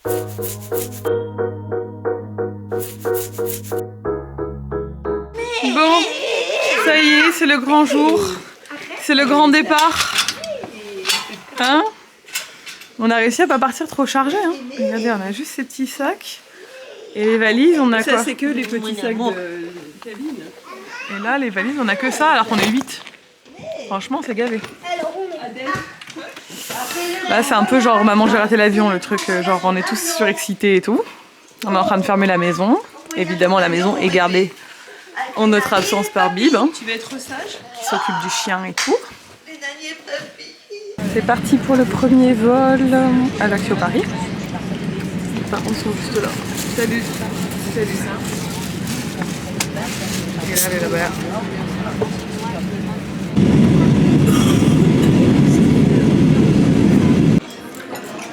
Bon, ça y est, c'est le grand jour. C'est le grand départ. Hein? On a réussi à pas partir trop chargé. Hein. Regardez, on a juste ces petits sacs. Et les valises, on a quoi? Ça, c'est que les petits sacs de cabine. Et là, les valises, on a que ça alors qu'on est 8. Franchement, c'est gavé. Là, c'est un peu genre maman, j'ai raté l'avion, le truc. Genre, on est tous surexcités et tout. On est en train de fermer la maison. Évidemment, la maison est gardée en notre absence par Bib, hein, Tu vas être sage? qui s'occupe du chien et tout. C'est parti pour le premier vol à l'Axio Paris. Enfin, on sont juste là. Salut. Salut. Et là, elle est là-bas.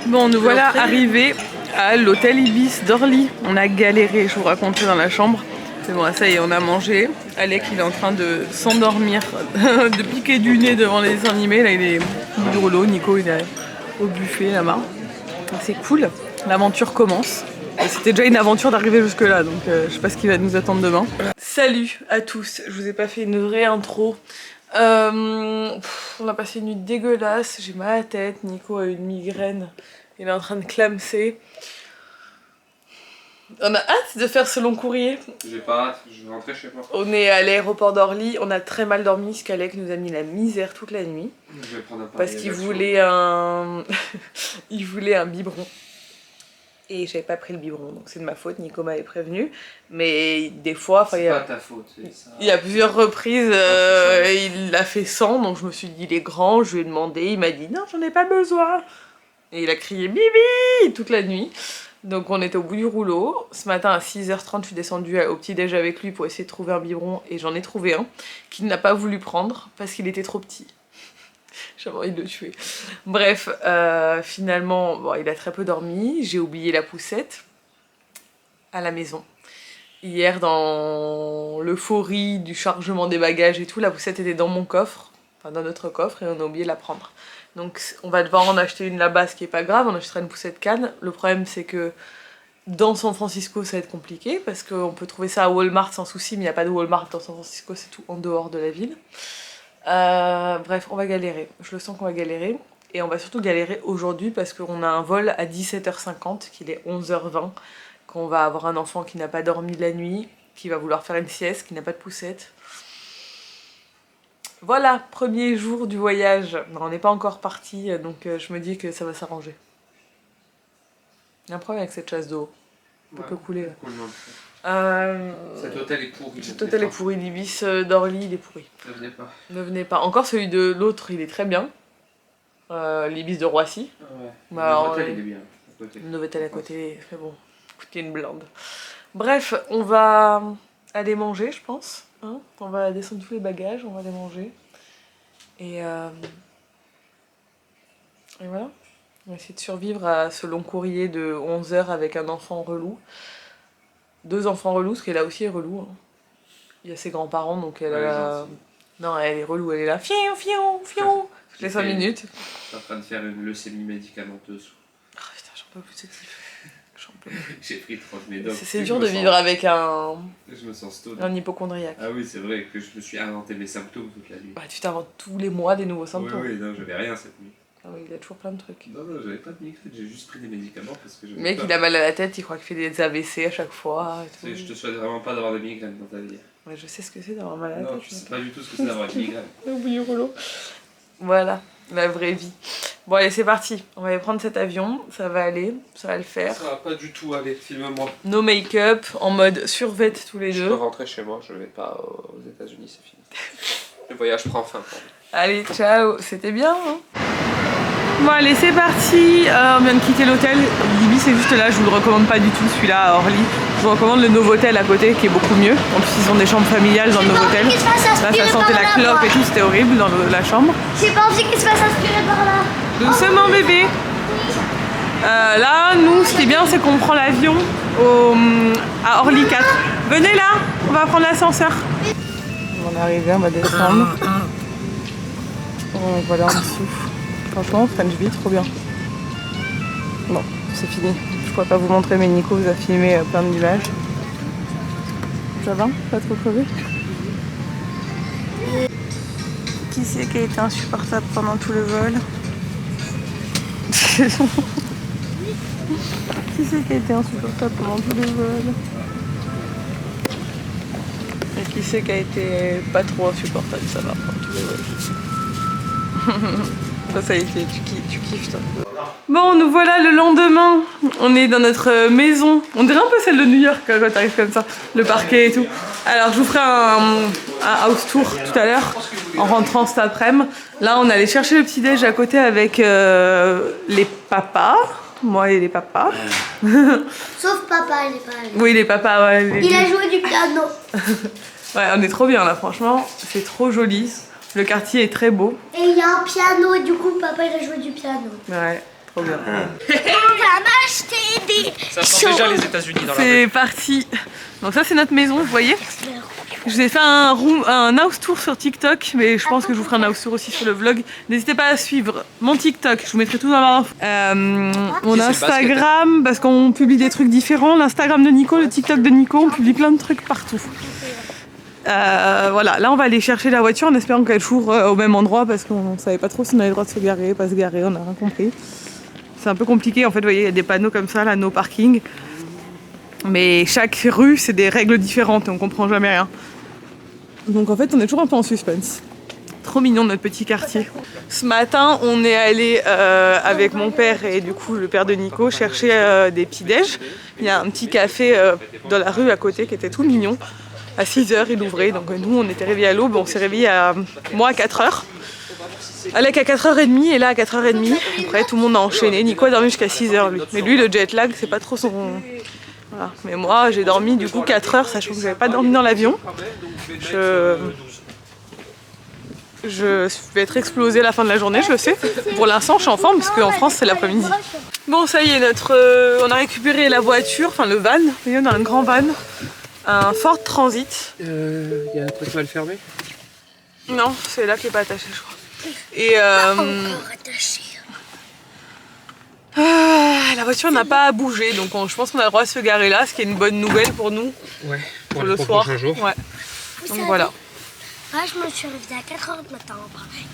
Bon, nous voilà arrivés à l'hôtel Ibis d'Orly. On a galéré, je vous raconterai dans la chambre. C'est bon, ça y est, on a mangé. Alec, il est en train de s'endormir, de piquer du nez devant les dessins animés. Là, il est du rouleau. Nico, il est au buffet là-bas. C'est cool. L'aventure commence. C'était déjà une aventure d'arriver jusque là, donc je sais pas ce qui va nous attendre demain. Salut à tous. Je vous ai pas fait une vraie intro. On a passé une nuit dégueulasse. J'ai mal à la tête. Nico a une migraine. Il est en train de clamser. On a hâte de faire ce long courrier. J'ai pas hâte, je vais rentrer chez moi. On est à l'aéroport d'Orly, on a très mal dormi parce qu'Alec nous a mis la misère toute la nuit. Je vais prendre un Parce qu'il voulait un... il voulait un biberon. Et j'avais pas pris le biberon, donc c'est de ma faute, Nico m'avait prévenu. Mais des fois... C'est pas ta faute, c'est ça. Il y a plusieurs reprises, il l'a fait sans, donc je me suis dit il est grand, je lui ai demandé, il m'a dit non j'en ai pas besoin. Et il a crié Bibi toute la nuit. Donc on était au bout du rouleau. Ce matin à 6h30 je suis descendue au petit déj avec lui pour essayer de trouver un biberon et j'en ai trouvé un qu'il n'a pas voulu prendre parce qu'il était trop petit. J'avais envie de le tuer. Bref, finalement bon, il a très peu dormi. J'ai oublié la poussette à la maison. Hier dans l'euphorie du chargement des bagages et tout, la poussette était dans mon coffre, enfin dans notre coffre et on a oublié de la prendre. Donc on va devoir en acheter une là-bas, ce qui est pas grave, on achètera une poussette Cannes. Le problème c'est que dans San Francisco ça va être compliqué parce qu'on peut trouver ça à Walmart sans souci, mais il n'y a pas de Walmart dans San Francisco, c'est tout en dehors de la ville. Bref, on va galérer, je le sens qu'on va galérer. Et on va surtout galérer aujourd'hui parce qu'on a un vol à 17h50, qu'il est 11h20, qu'on va avoir un enfant qui n'a pas dormi la nuit, qui va vouloir faire une sieste, qui n'a pas de poussette. Voilà, premier jour du voyage. Non, on n'est pas encore parti, donc je me dis que ça va s'arranger. Il y a un problème avec cette chasse d'eau. Elle peut couler. Cet hôtel est pourri. Cet hôtel est pourri, l'Ibis d'Orly, il est pourri. Ne venez pas. Ne venez pas. Encore celui de l'autre, il est très bien. L'Ibis de Roissy. Ouais. Bah, Le hôtel, il est bien. Le Novotel à côté, mais bon, coûter une blinde. Bref, on va aller manger, je pense. Hein, on va descendre tous les bagages, on va aller manger. Et voilà. On va essayer de survivre à ce long courrier de 11 heures avec un enfant relou. 2 enfants relous, parce qu'elle a aussi est relou. Hein. Il y a ses grands-parents, donc elle a... Non, elle est relou, elle est là. Fion, fion, fion. Toutes les 5 minutes. Je suis en train de faire une leucémie médicamenteuse. Oh putain, j'en peux plus de ce type. J'ai pris 30 médocs. C'est dur de vivre avec un hypochondriaque. Ah oui, c'est vrai que je me suis inventé mes symptômes toute la nuit. Bah, tu t'inventes tous les mois des nouveaux symptômes. Oui, non, j'avais rien cette nuit. Ah oui, il a toujours plein de trucs. Non, j'avais pas de migraine, j'ai juste pris des médicaments parce que j'avais Le mec, il a mal à la tête, il croit qu'il fait des AVC à chaque fois. Et tout. Je te souhaite vraiment pas d'avoir des migraines dans ta vie. Ouais, je sais ce que c'est d'avoir mal à la tête. Non, je sais pas du tout ce que c'est d'avoir une migraine. Au bout du rouleau. Voilà, la vraie vie. Bon allez, c'est parti. On va aller prendre cet avion, ça va aller, ça va le faire. Ça va pas du tout aller, filme-moi. No make-up, en mode survêt tous les deux. Je peux rentrer chez moi, je vais pas aux États-Unis, c'est fini. Le voyage prend fin pour moi. Allez, ciao, c'était bien. Hein, bon allez, c'est parti. On vient de quitter l'hôtel. Libye, c'est juste là, je vous le recommande pas du tout celui-là à Orly. Je vous recommande le Novotel à côté qui est beaucoup mieux. En plus, ils ont des chambres familiales dans le Novotel. Là, ça sentait la clope et tout, c'était horrible dans la chambre. J'ai pas envie qu'il se fasse aspirer par là. Doucement, bébé. Là, nous, ce qui est bien, c'est qu'on prend l'avion à Orly 4. Venez là, on va prendre l'ascenseur. On est arrivé, on va descendre. Voilà en dessous. Franchement, French Beat, trop bien. Bon, c'est fini. Je pourrais pas vous montrer, mais Nico vous a filmé plein d'images. Ça va? Pas trop crevé? Qui c'est qui a été insupportable pendant tout le vol? Qui c'est qui a été insupportable pendant tout le vol? Et qui c'est qui a été pas trop insupportable, ça va, pendant tout le vol. Ça y est, tu kiffes toi. Bon, nous voilà le lendemain. On est dans notre maison. On dirait un peu celle de New York quand t'arrives comme ça, le parquet et tout. Alors je vous ferai un house tour tout à l'heure en rentrant cet après-midi. Là on allait chercher le petit déj à côté avec les papas. Moi et les papas. Sauf papa, il est pas allé. Oui, les papas, ouais. Il a joué du piano. Ouais, on est trop bien là, franchement. C'est trop joli. Le quartier est très beau. Et il y a un piano et du coup papa il a joué du piano. Ouais, trop bien. On va m'acheter des Ça sent déjà les États-Unis dans la rue. C'est parti. Donc ça c'est notre maison, vous voyez. Je vous ai fait un house tour sur TikTok, mais je pense que je vous ferai un house tour aussi sur le vlog. N'hésitez pas à suivre mon TikTok, je vous mettrai tout dans la barre. Mon Instagram, parce qu'on publie des trucs différents. L'Instagram de Nico, le TikTok de Nico, on publie plein de trucs partout. Voilà, là on va aller chercher la voiture en espérant qu'elle toujours au même endroit parce qu'on savait pas trop si on avait le droit de se garer, pas se garer, on n'a rien compris. C'est un peu compliqué en fait, vous voyez, il y a des panneaux comme ça, là, no parking. Mais chaque rue, c'est des règles différentes et on comprend jamais rien. Donc en fait, on est toujours un peu en suspense. Trop mignon notre petit quartier. Ce matin, on est allé avec mon père et du coup le père de Nico chercher des petits déj. Il y a un petit café dans la rue à côté qui était tout mignon. À 6h, il ouvrait, donc nous on était réveillés à l'aube, on s'est réveillés à 4h. Alec à 4h30 et là à 4h30. Après tout le monde a enchaîné, Nico a dormi jusqu'à 6h lui. Mais lui le jet lag c'est pas trop son... Voilà. Mais moi j'ai dormi du coup 4h, sachant que j'avais pas dormi dans l'avion. Je vais être explosée à la fin de la journée, je le sais. Pour l'instant je suis en forme parce qu'en France c'est l'après-midi. Bon ça y est, on a récupéré la voiture, enfin le van, vous voyez on a un grand van. Un Ford Transit. Y a un truc mal fermé? Non, c'est là qui est pas attaché, je crois. Et la voiture n'a pas bougé, donc je pense qu'on a le droit de se garer là, ce qui est une bonne nouvelle pour nous. Ouais, pour le soir. Jour. Ouais. Donc voilà. Moi, je me suis réveillée à 4h du matin.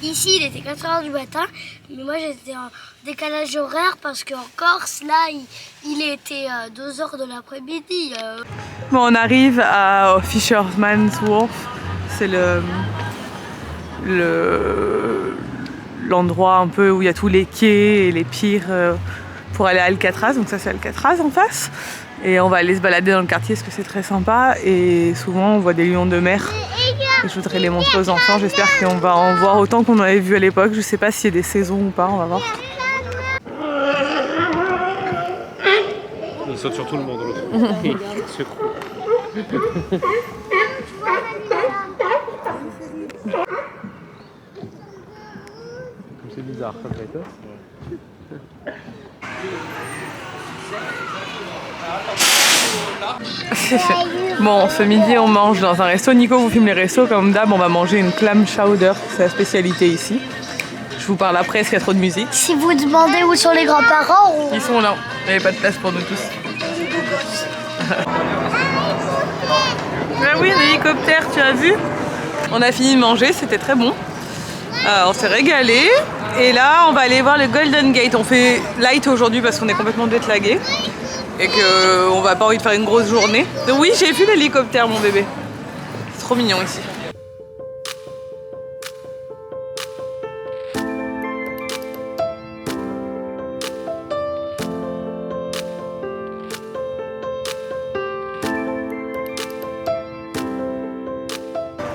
Ici, il était 4h du matin, mais moi j'étais en décalage horaire parce qu'en Corse, là, il était 2h de l'après-midi. Bon, on arrive à Fisherman's Wharf. C'est l'endroit un peu où il y a tous les quais et les piers pour aller à Alcatraz. Donc ça, c'est Alcatraz en face. Et on va aller se balader dans le quartier parce que c'est très sympa. Et souvent, on voit des lions de mer. Et je voudrais les montrer aux enfants. J'espère qu'on va en voir autant qu'on en avait vu à l'époque. Je sais pas s'il y a des saisons ou pas, on va voir. Il saute sur tout le monde l'autre. C'est bizarre, ça fait peur. Bon, ce midi on mange dans un resto. Nico vous filme les restos, comme d'hab on va manger une clam chowder, c'est la spécialité ici. Je vous parle après, est-ce qu'il y a trop de musique? Si vous demandez où sont les grands-parents, Ils sont là, il n'y avait pas de place pour nous tous. Ah oui, l'hélicoptère, tu as vu? On a fini de manger, c'était très bon. On s'est régalé. Et là, on va aller voir le Golden Gate. On fait light aujourd'hui parce qu'on est complètement jet-lagué. Et qu'on va pas envie de faire une grosse journée. Donc oui, j'ai vu l'hélicoptère, mon bébé. C'est trop mignon ici.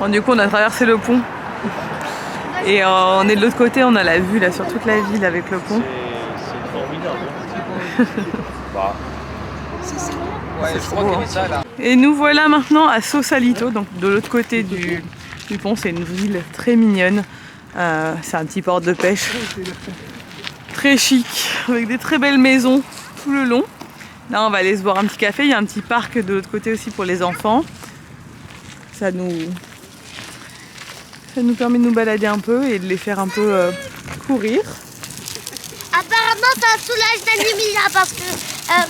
Bon, du coup, on a traversé le pont. Et on est de l'autre côté, on a la vue là sur toute la ville avec le pont. C'est formidable. Ouais, je crois qu'il y a ça là. Et nous voilà maintenant à Sausalito, donc de l'autre côté du pont. C'est une ville très mignonne. C'est un petit port de pêche. Très chic, avec des très belles maisons tout le long. Là, on va aller se boire un petit café. Il y a un petit parc de l'autre côté aussi pour les enfants. Ça nous permet de nous balader un peu et de les faire un peu courir. apparemment ça soulage l'anémie là parce que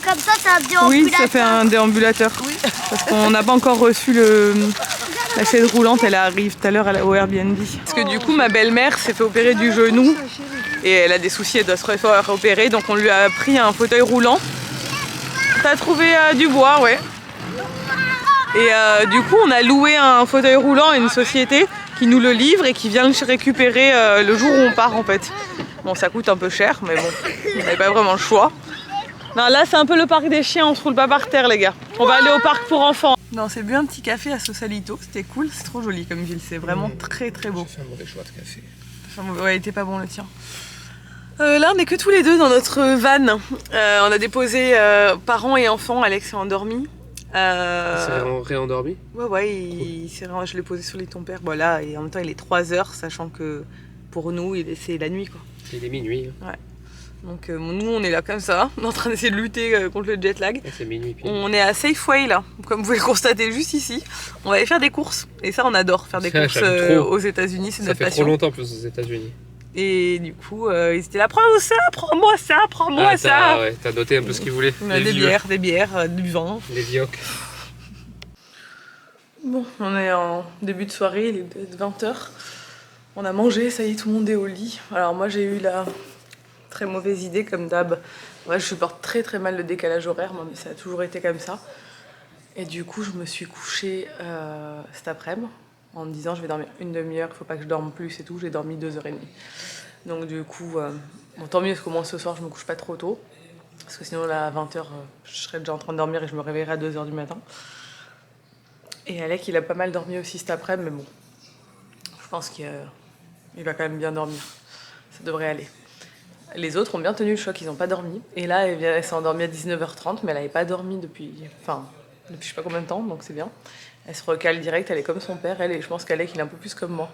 Comme ça, t'as un déambulateur. Oui, ça fait un déambulateur. Oui. Parce qu'on n'a pas encore reçu la chaise roulante, elle arrive tout à l'heure au Airbnb. Parce que du coup, ma belle-mère s'est fait opérer du genou et elle a des soucis, elle doit se refaire opérer, donc on lui a pris un fauteuil roulant. T'as trouvé du bois, ouais. Et du coup, on a loué un fauteuil roulant à une société qui nous le livre et qui vient le récupérer le jour où on part en fait. Bon, ça coûte un peu cher, mais bon, on n'avait pas vraiment le choix. Non, là, c'est un peu le parc des chiens, on se roule pas par terre, les gars. On va aller au parc pour enfants. Non, c'est bu un petit café à Sausalito, c'était cool, c'est trop joli comme ville, c'est vraiment très très beau. J'ai fait un mauvais choix de café. Enfin, ouais, il était pas bon le tien. Là, on est que tous les deux dans notre van. On a déposé parents et enfants, Alex est endormi. Il s'est réendormi? Ouais, je l'ai posé sur les ton père. Bon, là, et en même temps, il est 3h, sachant que pour nous, c'est la nuit, quoi. Il est minuit. Ouais. Donc nous on est là comme ça, on est en train d'essayer de lutter contre le jet lag. C'est minuit. On est à Safeway là, comme vous pouvez le constater juste ici. On va aller faire des courses. Et ça on adore faire des courses aux États-Unis, c'est notre passion. Ça fait trop longtemps plus aux États-Unis. Et du coup ils étaient là, prends-moi ça. Ouais, t'as noté un peu ce qu'ils voulaient. On a des bières, du vin. Les vioques. Bon, on est en début de soirée, il est peut-être 20h. On a mangé, ça y est, tout le monde est au lit. Alors moi j'ai eu la très mauvaise idée comme d'hab. Ouais, je supporte très très mal le décalage horaire, moi, mais ça a toujours été comme ça. Et du coup, je me suis couchée cet après-midi en me disant je vais dormir une demi-heure, il faut pas que je dorme plus et tout. J'ai dormi 2h30. Donc du coup, bon, tant mieux parce qu'au moins ce soir je me couche pas trop tôt. Parce que sinon là à 20h, je serais déjà en train de dormir et je me réveillerai à 2h du matin. Et Alec, il a pas mal dormi aussi cet après-midi, mais bon, je pense qu'il va quand même bien dormir. Ça devrait aller. Les autres ont bien tenu le choc, ils n'ont pas dormi. Et là, elle s'est endormie à 19h30, mais elle n'avait pas dormi depuis je sais pas combien de temps, donc c'est bien. Elle se recale direct, elle est comme son père, elle, et je pense qu'Alec, il est un peu plus comme moi.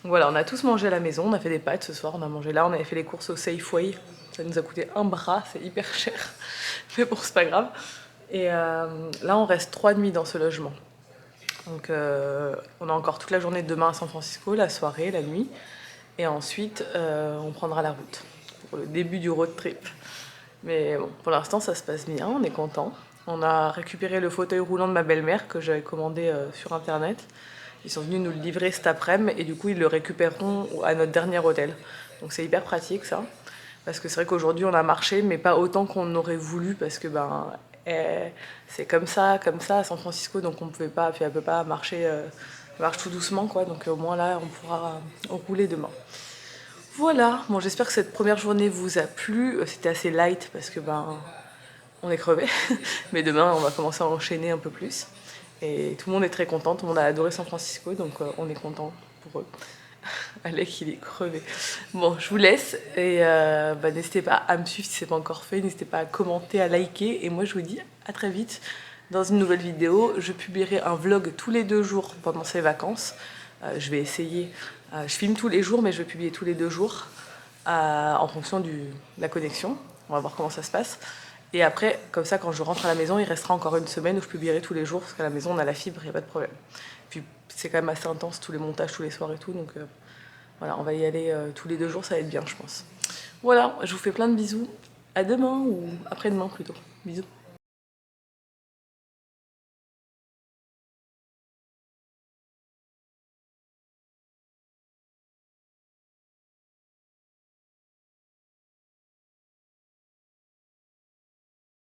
Donc voilà, on a tous mangé à la maison, on a fait des pâtes ce soir, on a mangé là, on avait fait les courses au Safeway. Ça nous a coûté un bras, c'est hyper cher. Mais bon, c'est pas grave. Et là, on reste 3 nuits dans ce logement. Donc on a encore toute la journée de demain à San Francisco, la soirée, la nuit. Et ensuite, on prendra la route pour le début du road trip. Mais bon, pour l'instant, ça se passe bien, on est content. On a récupéré le fauteuil roulant de ma belle-mère que j'avais commandé sur internet. Ils sont venus nous le livrer cet après-midi et du coup, ils le récupéreront à notre dernier hôtel. Donc c'est hyper pratique ça. Parce que c'est vrai qu'aujourd'hui, on a marché, mais pas autant qu'on aurait voulu parce que c'est comme ça à San Francisco, donc on peut pas marcher, marche tout doucement quoi. Donc au moins là, on pourra rouler demain. Voilà, bon, j'espère que cette première journée vous a plu. C'était assez light parce que on est crevé. Mais demain, on va commencer à enchaîner un peu plus. Et tout le monde est très content, tout le monde a adoré San Francisco, donc on est content pour eux. Alec, il est crevé. Bon, je vous laisse et n'hésitez pas à me suivre si ce n'est pas encore fait. N'hésitez pas à commenter, à liker. Et moi, je vous dis à très vite dans une nouvelle vidéo. Je publierai un vlog tous les 2 jours pendant ces vacances. Je vais essayer. Je filme tous les jours, mais je vais publier tous les 2 jours en fonction de la connexion. On va voir comment ça se passe. Et après, comme ça, quand je rentre à la maison, il restera encore une semaine où je publierai tous les jours, parce qu'à la maison, on a la fibre, il n'y a pas de problème. Puis c'est quand même assez intense, tous les montages, tous les soirs et tout, donc voilà, on va y aller tous les 2 jours, ça va être bien, je pense. Voilà, je vous fais plein de bisous. À demain, ou après-demain plutôt. Bisous.